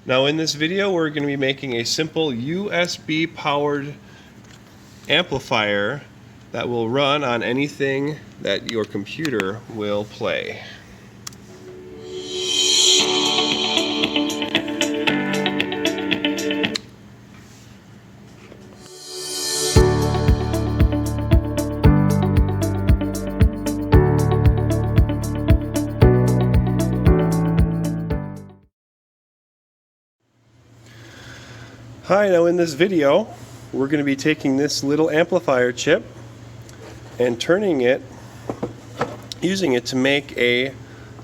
Now in this video we're going to be making a simple USB powered amplifier that will run on anything that your computer will play. Hi, now in this video we're going to be taking this little amplifier chip and using it to make a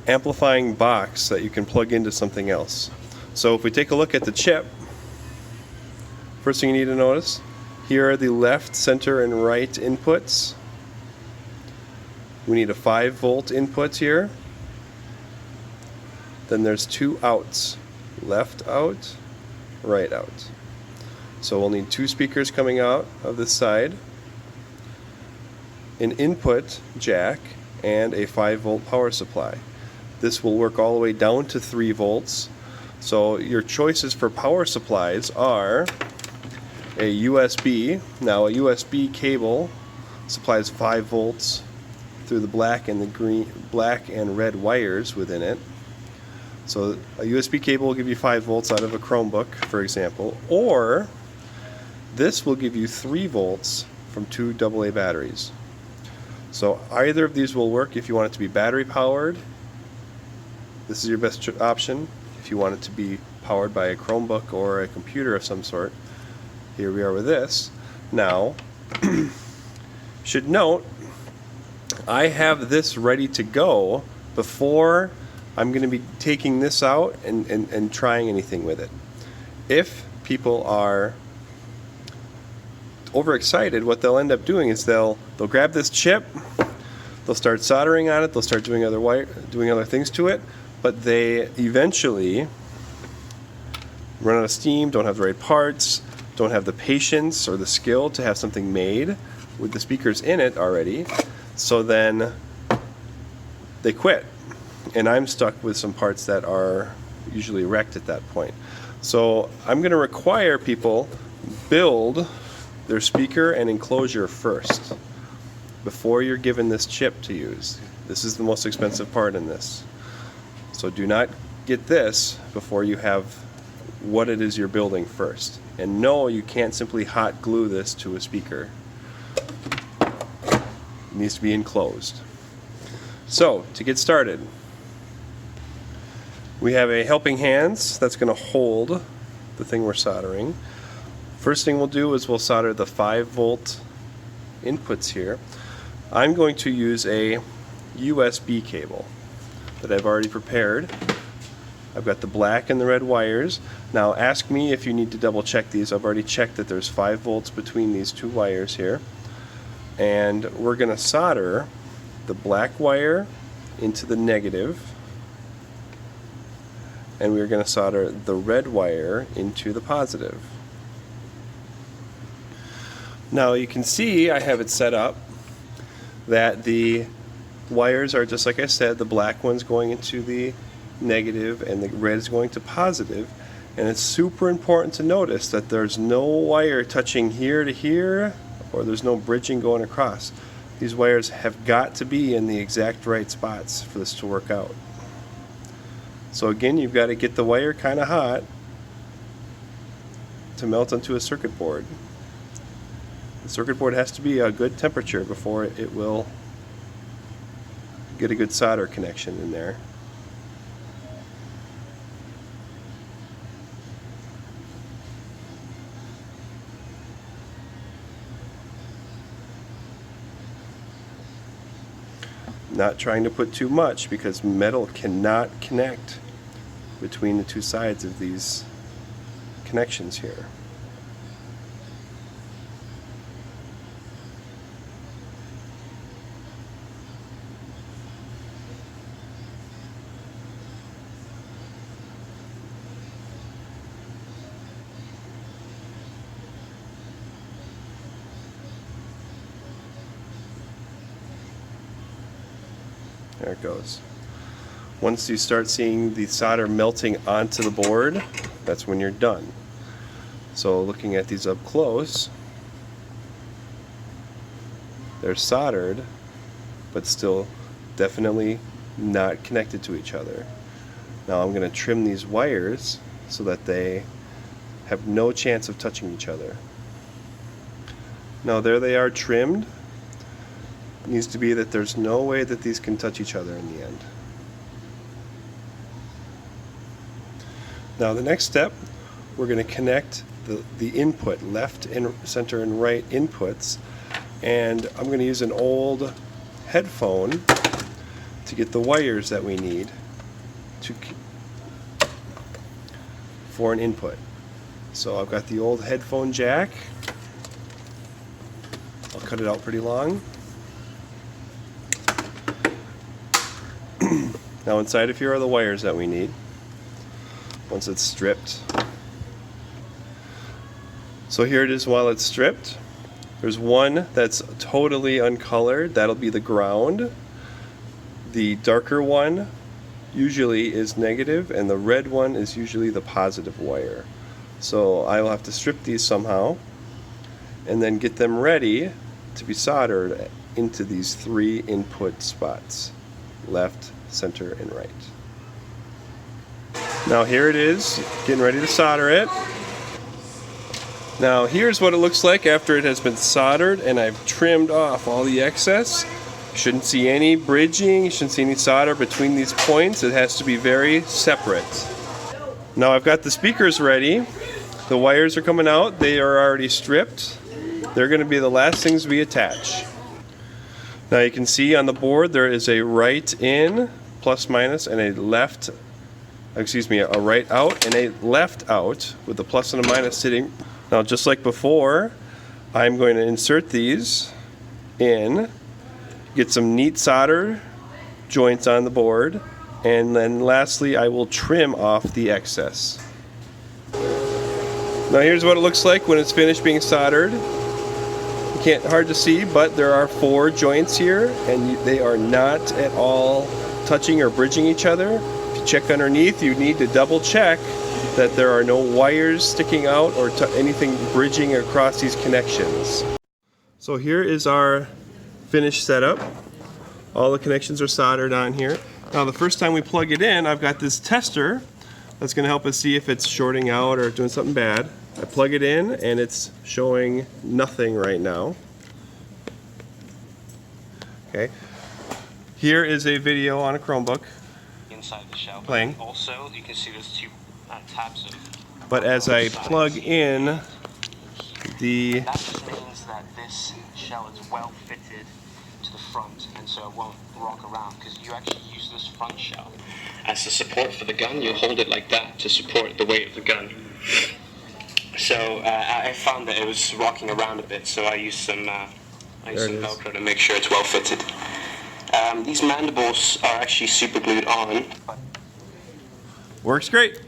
amplifying box that you can plug into something else. So if we take a look at the chip, first thing you need to notice, here are the left, center, and right inputs. We need a 5-volt input here. Then there's 2 outs, left out, right out. So we'll need 2 speakers coming out of this side, an input jack, and a 5-volt power supply. This will work all the way down to 3 volts. So your choices for power supplies are a USB. Now a USB cable supplies 5 volts through the black and red wires within it. So a USB cable will give you 5 volts out of a Chromebook, for example, or this will give you 3 volts from 2 AA batteries. So either of these will work if you want it to be battery powered. This is your best option. If you want it to be powered by a Chromebook or a computer of some sort, here we are with this. Now, should note, I have this ready to go before I'm going to be taking this out and trying anything with it. If people are overexcited, what they'll end up doing is they'll grab this chip, they'll start soldering on it, they'll start doing other things to it, but they eventually run out of steam, don't have the right parts, don't have the patience or the skill to have something made with the speakers in it already, so then they quit. And I'm stuck with some parts that are usually wrecked at that point. So I'm going to require people build their speaker and enclosure first before you're given this chip to use. This is the most expensive part in this. So do not get this before you have what it is you're building first. And no, you can't simply hot glue this to a speaker. It needs to be enclosed. So to get started, we have a helping hands that's going to hold the thing we're soldering. First thing we'll do is we'll solder the 5-volt inputs here. I'm going to use a USB cable that I've already prepared. I've got the black and the red wires. Now ask me if you need to double check these. I've already checked that there's 5 volts between these 2 wires here. And we're going to solder the black wire into the negative, and we're going to solder the red wire into the positive. Now you can see I have it set up that the wires are just like I said, the black one's going into the negative and the red is going to positive, and it's super important to notice that there's no wire touching here to here, or there's no bridging going across. These wires have got to be in the exact right spots for this to work out. So again, you've got to get the wire kind of hot to melt onto a circuit board. The circuit board has to be a good temperature before it will get a good solder connection in there. Not trying to put too much because metal cannot connect between the 2 sides of these connections here. There it goes. Once you start seeing the solder melting onto the board, that's when you're done. So looking at these up close, they're soldered, but still definitely not connected to each other. Now I'm going to trim these wires so that they have no chance of touching each other. Now there they are trimmed. It needs to be that there's no way that these can touch each other in the end. Now the next step, we're going to connect the input, left and center and right inputs, and I'm going to use an old headphone to get the wires that we need for an input. So I've got the old headphone jack. I'll cut it out pretty long. Now inside of here are the wires that we need once it's stripped. So here it is while it's stripped. There's one that's totally uncolored, that'll be the ground. The darker one usually is negative, and the red one is usually the positive wire. So I will have to strip these somehow and then get them ready to be soldered into these 3 input spots, left, center, and right. Now here it is, getting ready to solder it. Now here's what it looks like after it has been soldered and I've trimmed off all the excess. You shouldn't see any bridging, you shouldn't see any solder between these points. It has to be very separate. Now I've got the speakers ready. The wires are coming out, they are already stripped. They're going to be the last things we attach. Now you can see on the board there is a right in, plus minus, and a left, a right out and a left out with the plus and a minus sitting. Now just like before, I'm going to insert these in, get some neat solder joints on the board, and then lastly I will trim off the excess. Now here's what it looks like when it's finished being soldered. Hard to see, but there are 4 joints here and they are not at all touching or bridging each other. If you check underneath, you need to double check that there are no wires sticking out or anything bridging across these connections. So here is our finished setup. All the connections are soldered on here. Now the first time we plug it in, I've got this tester that's going to help us see if it's shorting out or doing something bad. I plug it in and it's showing nothing right now. Okay. Here is a video on a Chromebook inside the shell. Playing. Also, you can see there's 2 tabs of. But as I plug in that just means that this shell is well fitted to the front, and so it won't rock around, because you actually use this front shell as the support for the gun. You hold it like that to support the weight of the gun. So I found that it was rocking around a bit, so I used some Velcro to make sure it's well fitted. These mandibles are actually super glued on. Works great.